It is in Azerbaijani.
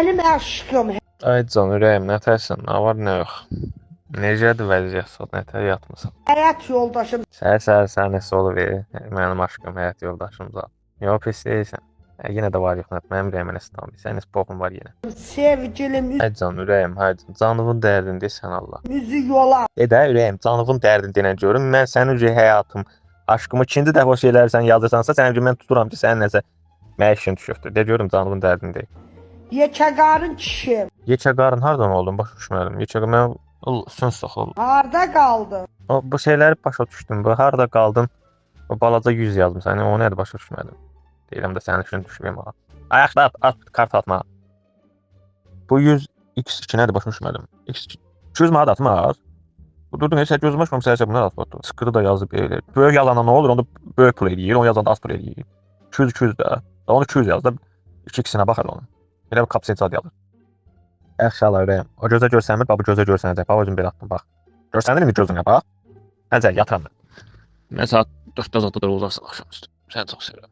Mənim aşkım. Ay can ürəyim, nətərsən? Nə var, nə yox? Necədir vəziyyət? Nətər yatmısan? Həyat yoldaşım. Səhər nəsə olur, mənim aşkım, həyat yoldaşımza. Yox, pis deyilsən. Yenə də var yox, mənim ürəyimə nəsə tamam. Sənin spoxun var yenə. Sevgilim. Ay can ürəyim, hay can. Canımın dərdindəsən Allah. Üzü yola. Də ürəyim, canımın dərdindəyən görüm. Mən sənin ürək həyatım, aşkımı ikinci dəfə o şeyləri sən yazırsansa, sənin üçün mən tuturam ki, sənin nəsə məişin düşübdür. De görüm canımın dərdindəyim. Yekəqarın kişi. Yekəqarın hardan oldun? Başa düşmədim. Yekəqar mən söz soxuldu. Harda qaldın? Bu şeyləri başa düşdüm. Bu harda qaldın? O balaca 100 yazmısan. Yəni o nədir başa düşmədim. Deyirəm də sənin üçün düşməyim ha. Ayaqda at kart atma. Bu 100 x2 nədir başa düşmədim. X2 200 manat atmaz. Bu durdun heç gözüm açmam səhərsə bunlar atmadı. Sıqırı da yazıb elə. Böyük yazana nə olur? Onu böyük pul eləyir. Onu yazanda az pul eləyir. 200 də. Onu 200 yaz da 2-2-sinə baxar onu. Elə bir kapsayacaq yazır. Əxşala ürəyim. O gözə görsənmir, bax bu gözə görsənəcək. Bax özüm belə atdım bax. Görsəndin mi gözünə bax? Necə yatıram mən. Mən saat 4-də zada da uzarsın axşamüstü. Səni çox sevirəm.